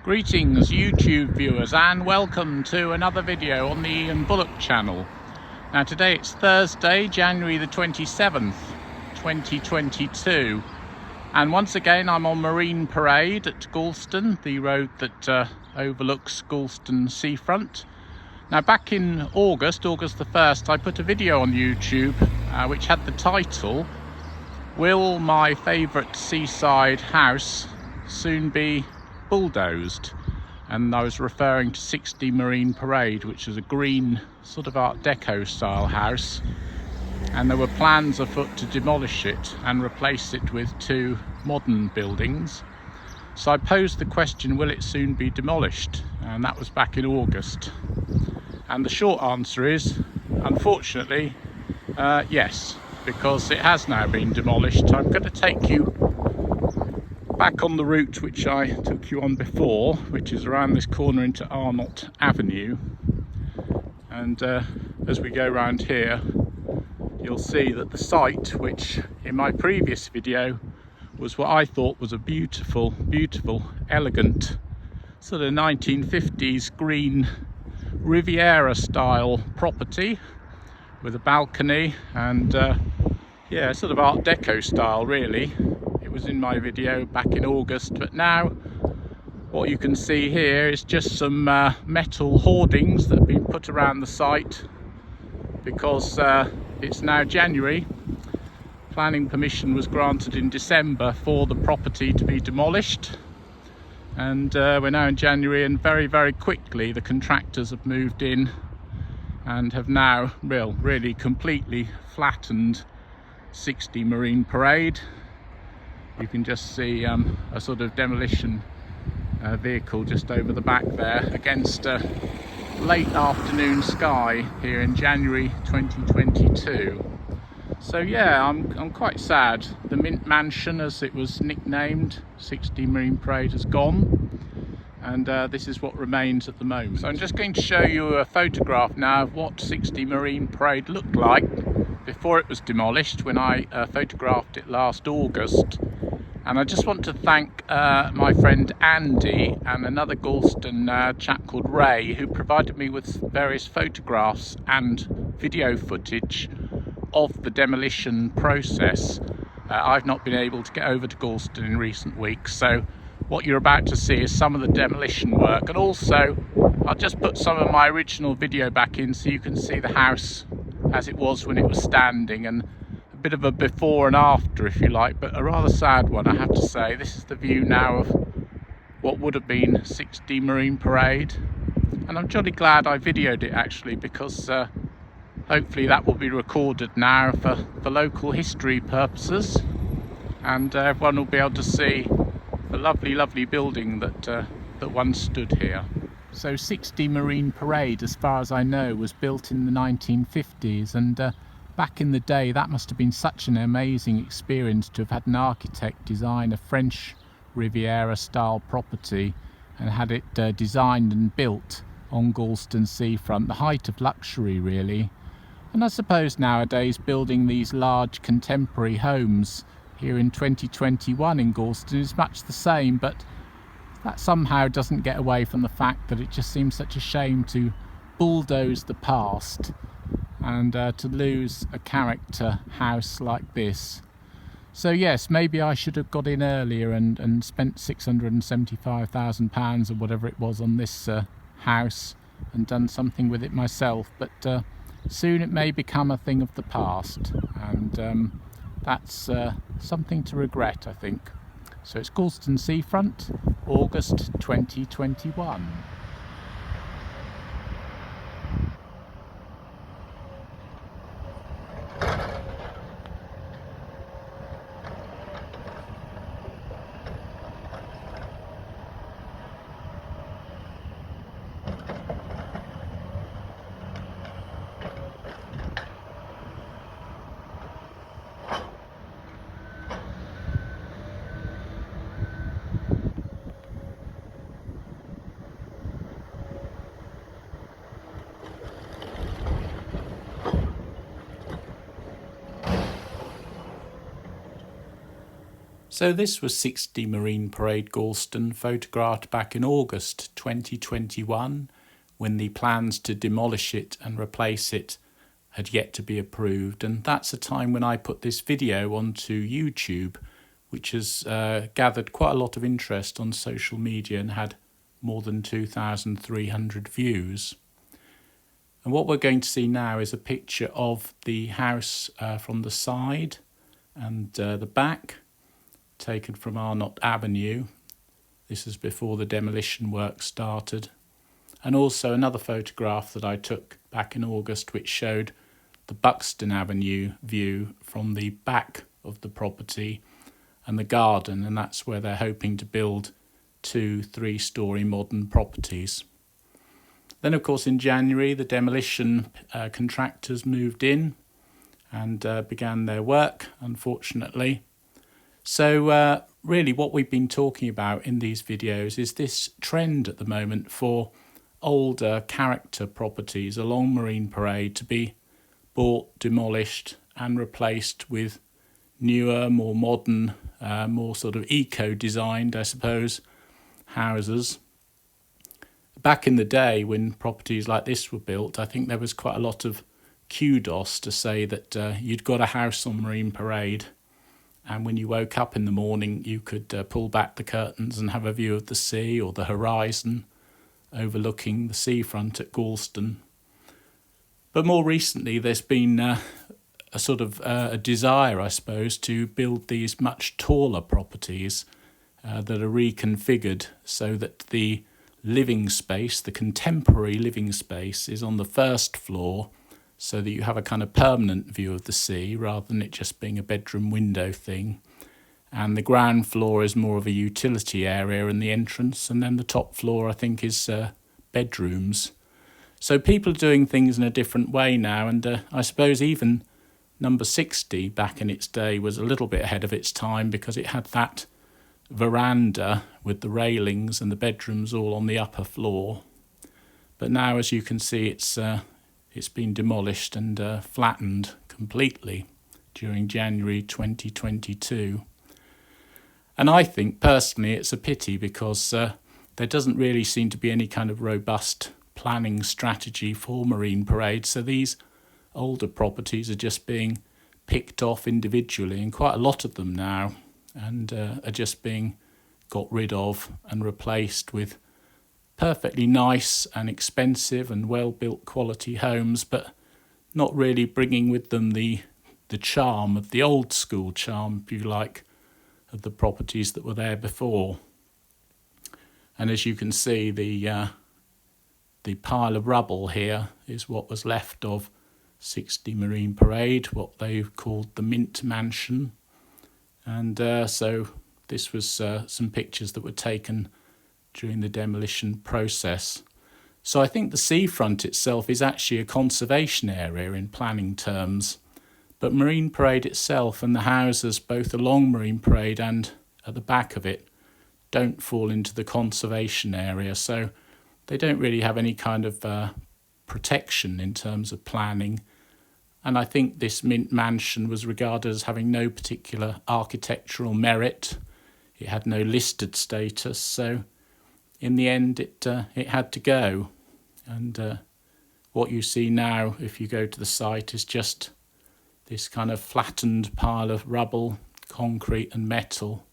Greetings YouTube viewers and welcome to another video on the TheIanBullock channel. Now today it's Thursday, January the 27th, 2022, and once again I'm on Marine Parade at Gorleston, the road that overlooks Gorleston Seafront. Now back in August the 1st, I put a video on YouTube which had the title, "Will my favourite seaside house soon be bulldozed?" And I was referring to 60 Marine Parade, which is a green sort of Art Deco style house, and there were plans afoot to demolish it and replace it with two modern buildings. So I posed the question, will it soon be demolished? And that was back in August, and the short answer is unfortunately yes, because it has now been demolished. I'm going to take you back on the route which I took you on before, which is around this corner into Arnott Avenue, and as we go around here you'll see that the site, which in my previous video was what I thought was a beautiful, elegant sort of 1950s green Riviera style property with a balcony and yeah, sort of Art Deco style really. Was in my video back in August, but now what you can see here is just some metal hoardings that have been put around the site because it's now January. Planning permission was granted in December for the property to be demolished, and we're now in January, and very quickly the contractors have moved in and have now really completely flattened 60 Marine Parade. You can just see a sort of demolition vehicle just over the back there against a late afternoon sky here in January 2022. So yeah, I'm quite sad. The Mint Mansion, as it was nicknamed, 60 Marine Parade, has gone, and this is what remains at the moment. So I'm just going to show you a photograph now of what 60 Marine Parade looked like before it was demolished, when I photographed it last August. And I just want to thank my friend Andy and another Gorleston chap called Ray, who provided me with various photographs and video footage of the demolition process. I've not been able to get over to Gorleston in recent weeks, so what you're about to see is some of the demolition work, and also I'll just put some of my original video back in so you can see the house as it was when it was standing, and a bit of a before and after, if you like, but a rather sad one, I have to say. This is the view now of what would have been 60 Marine Parade, and I'm jolly glad I videoed it actually, because hopefully that will be recorded now for local history purposes, and everyone will be able to see the lovely building that once stood here. So 60 Marine Parade, as far as I know, was built in the 1950s, and back in the day that must have been such an amazing experience to have had an architect design a French Riviera style property and had it designed and built on Gorleston Seafront, the height of luxury really. And I suppose nowadays building these large contemporary homes here in 2021 in Gorleston is much the same, but that somehow doesn't get away from the fact that it just seems such a shame to bulldoze the past and to lose a character house like this. So yes, maybe I should have got in earlier and spent £675,000 or whatever it was on this house and done something with it myself, but soon it may become a thing of the past, and that's something to regret, I think. So it's Gorleston Seafront, August 2021. So this was 60 Marine Parade Gorleston, photographed back in August 2021, when the plans to demolish it and replace it had yet to be approved. And that's a time when I put this video onto YouTube, which has gathered quite a lot of interest on social media and had more than 2,300 views. And what we're going to see now is a picture of the house from the side and the back, taken from Arnott Avenue. This is before the demolition work started. And also another photograph that I took back in August, which showed the Buxton Avenue view from the back of the property and the garden, and that's where they're hoping to build 2 3-storey modern properties. Then, of course, in January, the demolition contractors moved in and began their work, unfortunately. So really what we've been talking about in these videos is this trend at the moment for older character properties along Marine Parade to be bought, demolished and replaced with newer, more modern, more sort of eco-designed, I suppose, houses. Back in the day when properties like this were built, I think there was quite a lot of kudos to say that you'd got a house on Marine Parade, and when you woke up in the morning you could pull back the curtains and have a view of the sea or the horizon overlooking the seafront at Gorleston. But more recently there's been a sort of a desire, I suppose, to build these much taller properties that are reconfigured so that the living space, the contemporary living space, is on the first floor, so that you have a kind of permanent view of the sea rather than it just being a bedroom window thing. And the ground floor is more of a utility area and the entrance, and then the top floor I think is bedrooms. So people are doing things in a different way now, and I suppose even number 60 back in its day was a little bit ahead of its time, because it had that veranda with the railings and the bedrooms all on the upper floor. But now, as you can see, it's been demolished and flattened completely during January 2022. And I think personally it's a pity, because there doesn't really seem to be any kind of robust planning strategy for Marine Parade. So these older properties are just being picked off individually, and quite a lot of them now, and are just being got rid of and replaced with perfectly nice and expensive and well-built quality homes, but not really bringing with them the charm of the old school charm, if you like, of the properties that were there before. And as you can see, the pile of rubble here is what was left of 60 Marine Parade, what they've called the Mint Mansion. And so this was some pictures that were taken during the demolition process. So I think the seafront itself is actually a conservation area in planning terms, but Marine Parade itself and the houses both along Marine Parade and at the back of it don't fall into the conservation area, so they don't really have any kind of protection in terms of planning. And I think this Mint Mansion was regarded as having no particular architectural merit. It had no listed status, so in the end it had to go. And what you see now, if you go to the site, is just this kind of flattened pile of rubble, concrete and metal.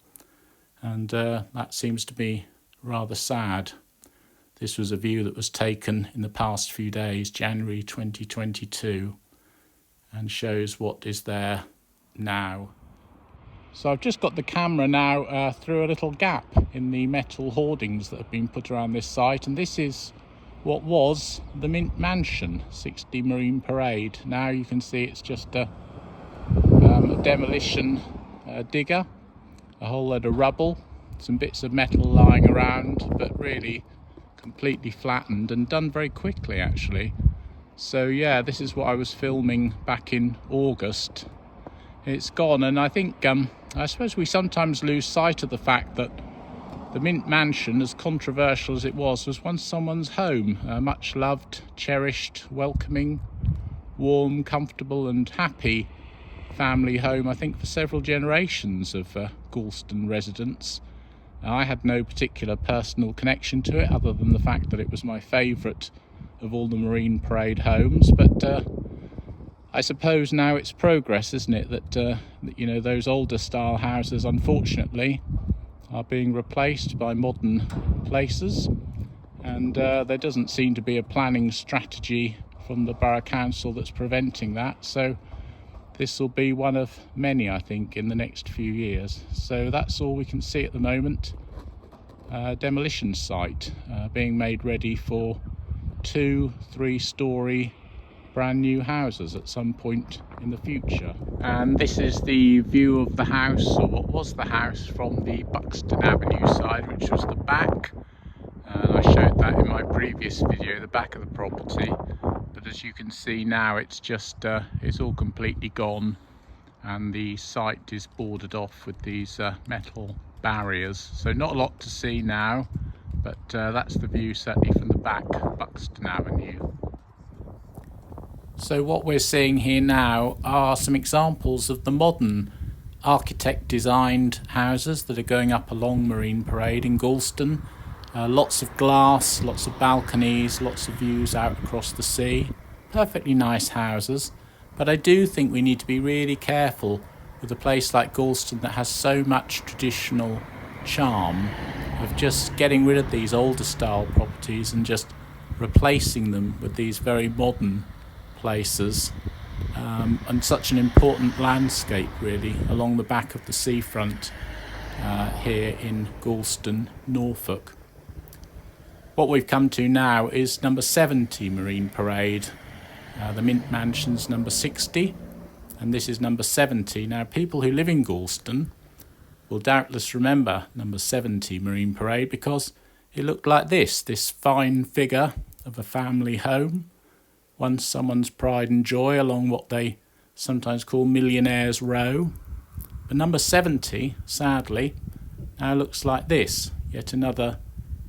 And that seems to be rather sad. This was a view that was taken in the past few days, January 2022, and shows what is there now. So I've just got the camera now through a little gap in the metal hoardings that have been put around this site, and this is what was the Mint Mansion, 60 Marine Parade. Now you can see it's just a demolition digger, a whole load of rubble, some bits of metal lying around, but really completely flattened and done very quickly actually. So yeah, this is what I was filming back in August. It's gone, and I think I suppose we sometimes lose sight of the fact that the Mint Mansion, as controversial as it was once someone's home, a much loved, cherished, welcoming, warm, comfortable and happy family home, I think, for several generations of Gorleston residents. I had no particular personal connection to it other than the fact that it was my favourite of all the Marine Parade homes, but I suppose now it's progress, isn't it, that you know, those older style houses unfortunately are being replaced by modern places, and there doesn't seem to be a planning strategy from the Borough Council that's preventing that. So this will be one of many, I think, in the next few years. So that's all we can see at the moment. Demolition site being made ready for 2-3 story brand new houses at some point in the future. And this is the view of the house, or what was the house, from the Buxton Avenue side, which was the back. I showed that in my previous video, the back of the property, but as you can see now it's just it's all completely gone, and the site is boarded off with these metal barriers, so not a lot to see now, but that's the view certainly from the back, Buxton Avenue. So what we're seeing here now are some examples of the modern architect designed houses that are going up along Marine Parade in Gorleston. Lots of glass, lots of balconies, lots of views out across the sea. Perfectly nice houses, but I do think we need to be really careful with a place like Gorleston that has so much traditional charm, of just getting rid of these older style properties and just replacing them with these very modern places, and such an important landscape really along the back of the seafront here in Gorleston, Norfolk. What we've come to now is number 70 Marine Parade. The Mint Mansion's number 60 and this is number 70. Now people who live in Gorleston will doubtless remember number 70 Marine Parade because it looked like this fine figure of a family home, once someone's pride and joy along what they sometimes call Millionaires Row. But number 70, sadly, now looks like this. Yet another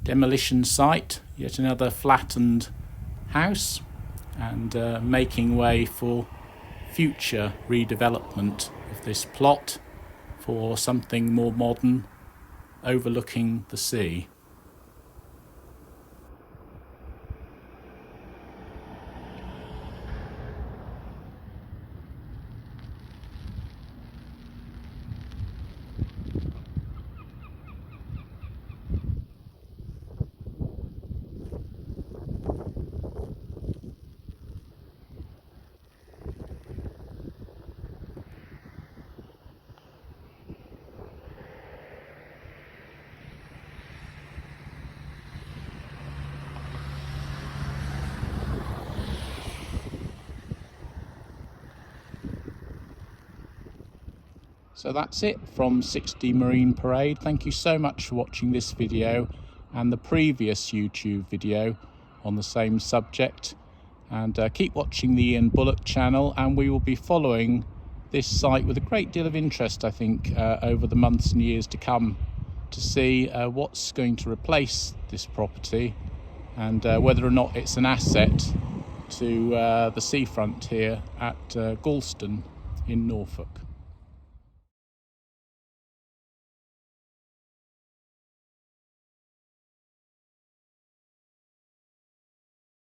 demolition site, yet another flattened house, and making way for future redevelopment of this plot for something more modern overlooking the sea. So that's it from 60 Marine Parade. Thank you so much for watching this video and the previous YouTube video on the same subject. And keep watching the TheIanBullock channel, and we will be following this site with a great deal of interest, I think, over the months and years to come, to see what's going to replace this property and whether or not it's an asset to the seafront here at Gorleston in Norfolk.